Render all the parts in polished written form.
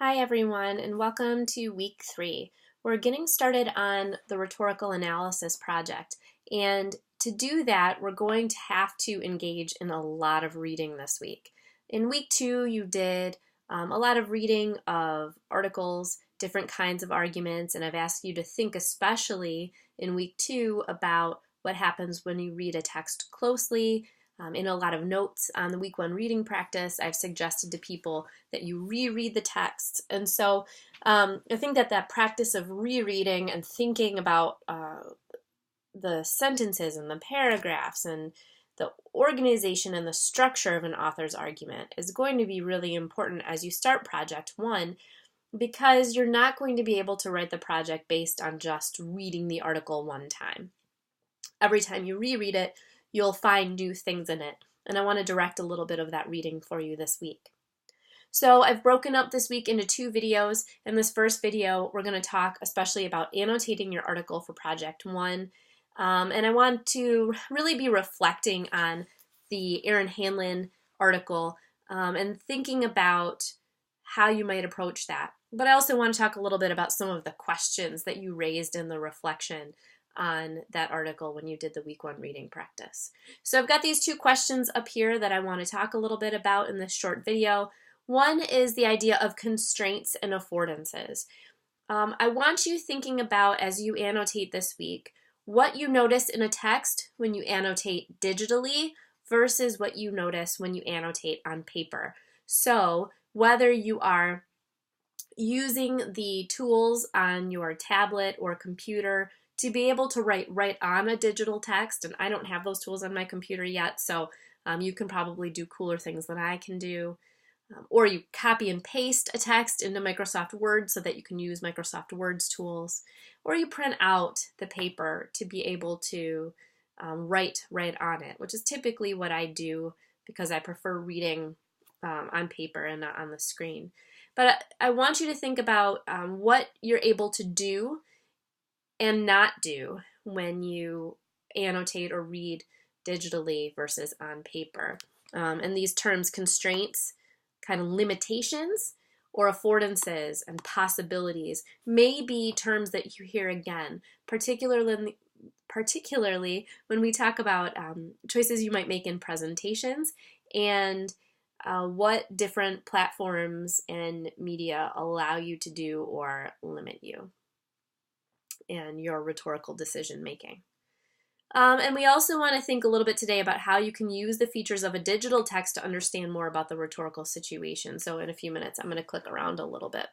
Hi everyone, and welcome to week 3. We're getting started on the rhetorical analysis project, and to do that we're going to have to engage in a lot of reading this week. In week 2 you did a lot of reading of articles, different kinds of arguments, and I've asked you to think especially in week 2 about what happens when you read a text closely. In a lot of notes on the week 1 reading practice, I've suggested to people that you reread the text. And so I think that practice of rereading and thinking about the sentences and the paragraphs and the organization and the structure of an author's argument is going to be really important as you start Project 1, because you're not going to be able to write the project based on just reading the article one time. Every time you reread it, you'll find new things in it, and I want to direct a little bit of that reading for you this week. So I've broken up this week into 2 videos. In this first video, we're going to talk especially about annotating your article for Project 1, and I want to really be reflecting on the Aaron Hanlon article and thinking about how you might approach that. But I also want to talk a little bit about some of the questions that you raised in the reflection on that article when you did the week 1 reading practice. So I've got these 2 questions up here that I want to talk a little bit about in this short video. One is the idea of constraints and affordances. I want you thinking about, as you annotate this week, what you notice in a text when you annotate digitally versus what you notice when you annotate on paper. So whether you are using the tools on your tablet or computer to be able to write right on a digital text, and I don't have those tools on my computer yet, so you can probably do cooler things than I can do. Or you copy and paste a text into Microsoft Word so that you can use Microsoft Word's tools. Or you print out the paper to be able to write right on it, which is typically what I do because I prefer reading on paper and not on the screen. But I want you to think about what you're able to do and not do when you annotate or read digitally versus on paper. And these terms, constraints, kind of limitations, or affordances and possibilities, may be terms that you hear again, particularly when we talk about choices you might make in presentations and what different platforms and media allow you to do or limit you and your rhetorical decision making. And we also want to think a little bit today about how you can use the features of a digital text to understand more about the rhetorical situation. So in a few minutes, I'm going to click around a little bit.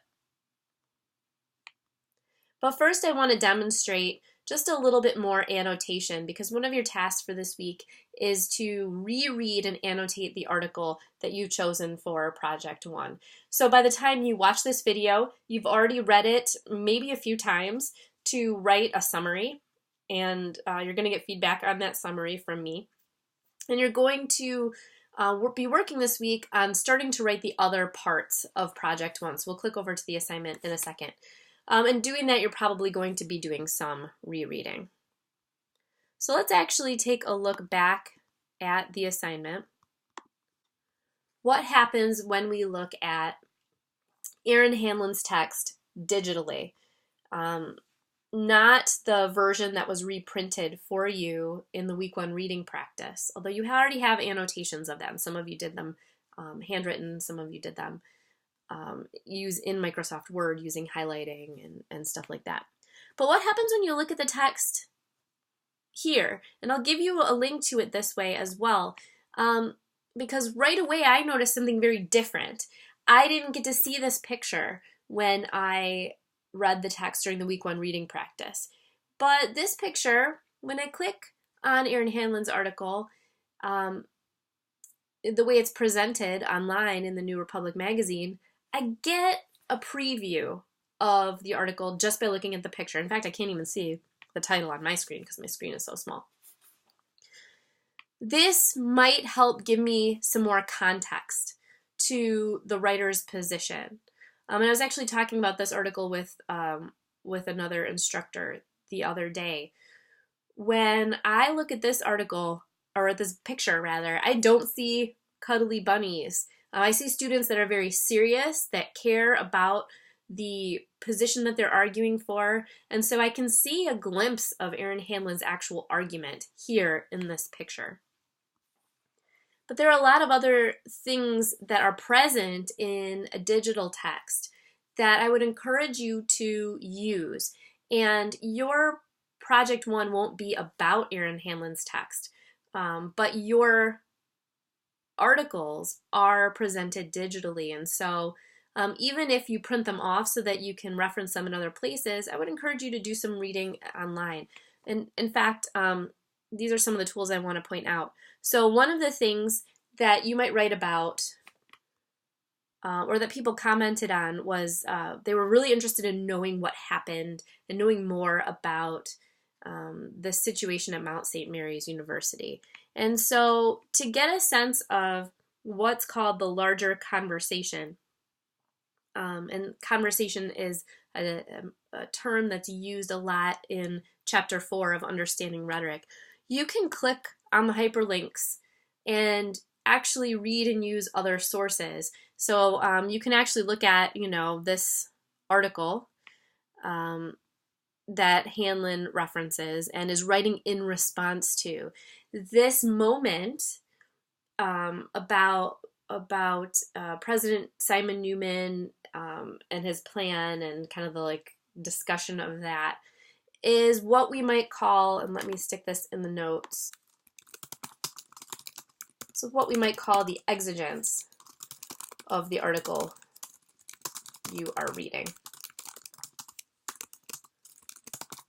But first, I want to demonstrate just a little bit more annotation, because one of your tasks for this week is to reread and annotate the article that you've chosen for Project 1. So by the time you watch this video, you've already read it maybe a few times to write a summary, and you're going to get feedback on that summary from me. And you're going to be working this week on starting to write the other parts of Project 1. So we'll click over to the assignment in a second. And doing that, you're probably going to be doing some rereading. So let's actually take a look back at the assignment. What happens when we look at Aaron Hanlon's text digitally? Not the version that was reprinted for you in the week 1 reading practice, although you already have annotations of them. Some of you did them handwritten, some of you did them use in Microsoft Word using highlighting and stuff like that. But what happens when you look at the text here? And I'll give you a link to it this way as well, because right away I noticed something very different. I didn't get to see this picture when I read the text during the week 1 reading practice. But this picture, when I click on Aaron Hanlon's article, the way it's presented online in the New Republic magazine, I get a preview of the article just by looking at the picture. In fact, I can't even see the title on my screen because my screen is so small. This might help give me some more context to the writer's position. And I was actually talking about this article with another instructor the other day. When I look at this article, or at this picture rather, I don't see cuddly bunnies. I see students that are very serious, that care about the position that they're arguing for, and so I can see a glimpse of Erin Hanlon's actual argument here in this picture. But there are a lot of other things that are present in a digital text that I would encourage you to use. And your Project 1 won't be about Erin Hanlon's text, but your articles are presented digitally. And so even if you print them off so that you can reference them in other places, I would encourage you to do some reading online. And in fact, these are some of the tools I want to point out. So one of the things that you might write about or that people commented on was they were really interested in knowing what happened and knowing more about the situation at Mount St. Mary's University. And so to get a sense of what's called the larger conversation, and conversation is a term that's used a lot in Chapter 4 of Understanding Rhetoric, you can click on the hyperlinks and actually read and use other sources. So you can actually look at, this article that Hanlon references and is writing in response to. This moment about President Simon Newman and his plan and kind of the discussion of that is what we might call, and let me stick this in the notes, so what we might call the exigence of the article you are reading.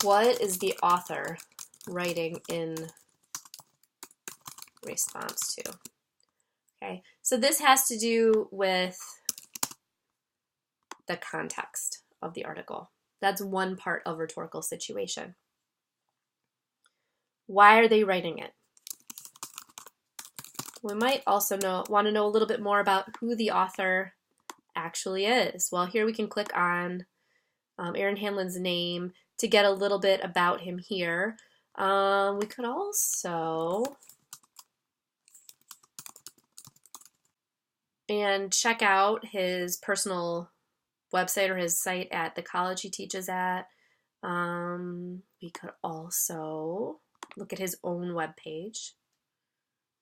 What is the author writing in response to? Okay, so this has to do with the context of the article. That's one part of rhetorical situation. Why are they writing it? We might also want to know a little bit more about who the author actually is. Well, here we can click on Erin Hanlon's name to get a little bit about him here. We could also check out his personal website or his site at the college he teaches at. We could also look at his own webpage.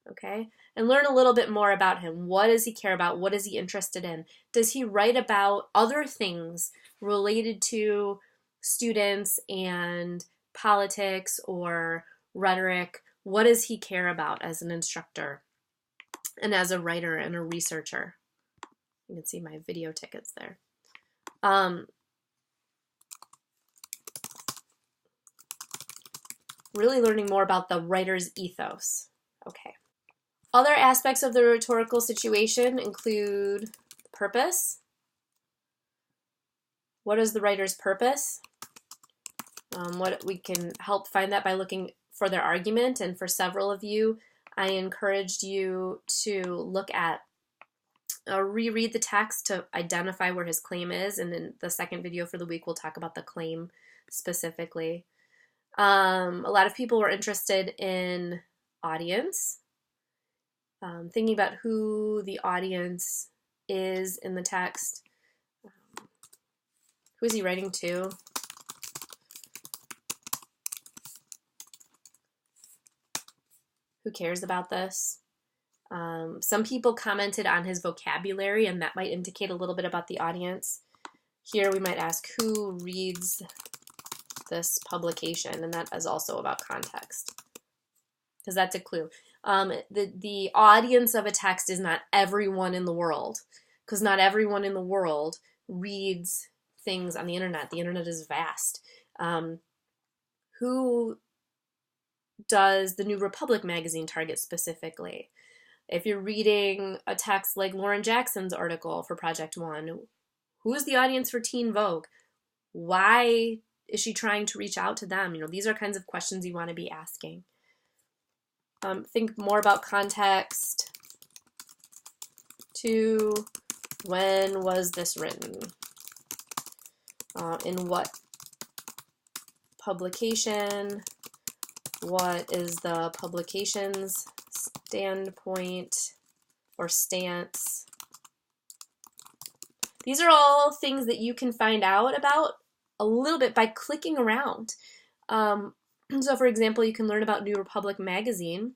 Okay, and learn a little bit more about him. What does he care about? What is he interested in? Does he write about other things related to students and politics or rhetoric? What does he care about as an instructor and as a writer and a researcher? You can see my video tickets there. Really learning more about the writer's ethos. Okay. Other aspects of the rhetorical situation include purpose. What is the writer's purpose? What we can help find that by looking for their argument, and for several of you, I encouraged you to look at reread the text to identify where his claim is, and in the second video for the week we'll talk about the claim specifically. A lot of people were interested in audience. Thinking about who the audience is in the text. Who is he writing to? Who cares about this? Some people commented on his vocabulary, and that might indicate a little bit about the audience. Here we might ask, who reads this publication? And that is also about context, because that's a clue. The audience of a text is not everyone in the world, because not everyone in the world reads things on the internet. The internet is vast. Who does the New Republic magazine target specifically? If you're reading a text like Lauren Jackson's article for Project 1, who is the audience for Teen Vogue? Why is she trying to reach out to them? These are kinds of questions you want to be asking. Think more about context. 2, when was this written? In what publication? What is the publication's standpoint or stance? These are all things that you can find out about a little bit by clicking around. So for example, you can learn about New Republic magazine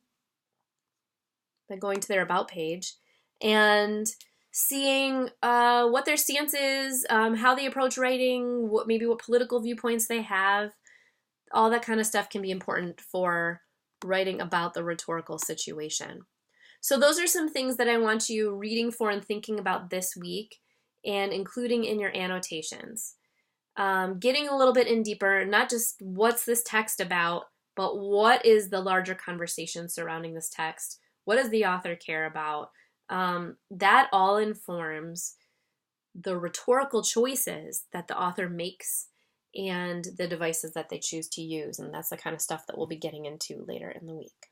by going to their About page and seeing what their stance is, how they approach writing, maybe what political viewpoints they have. All that kind of stuff can be important for writing about the rhetorical situation. So those are some things that I want you reading for and thinking about this week and including in your annotations. Getting a little bit in deeper, not just what's this text about, but what is the larger conversation surrounding this text? What does the author care about? That all informs the rhetorical choices that the author makes and the devices that they choose to use. And that's the kind of stuff that we'll be getting into later in the week.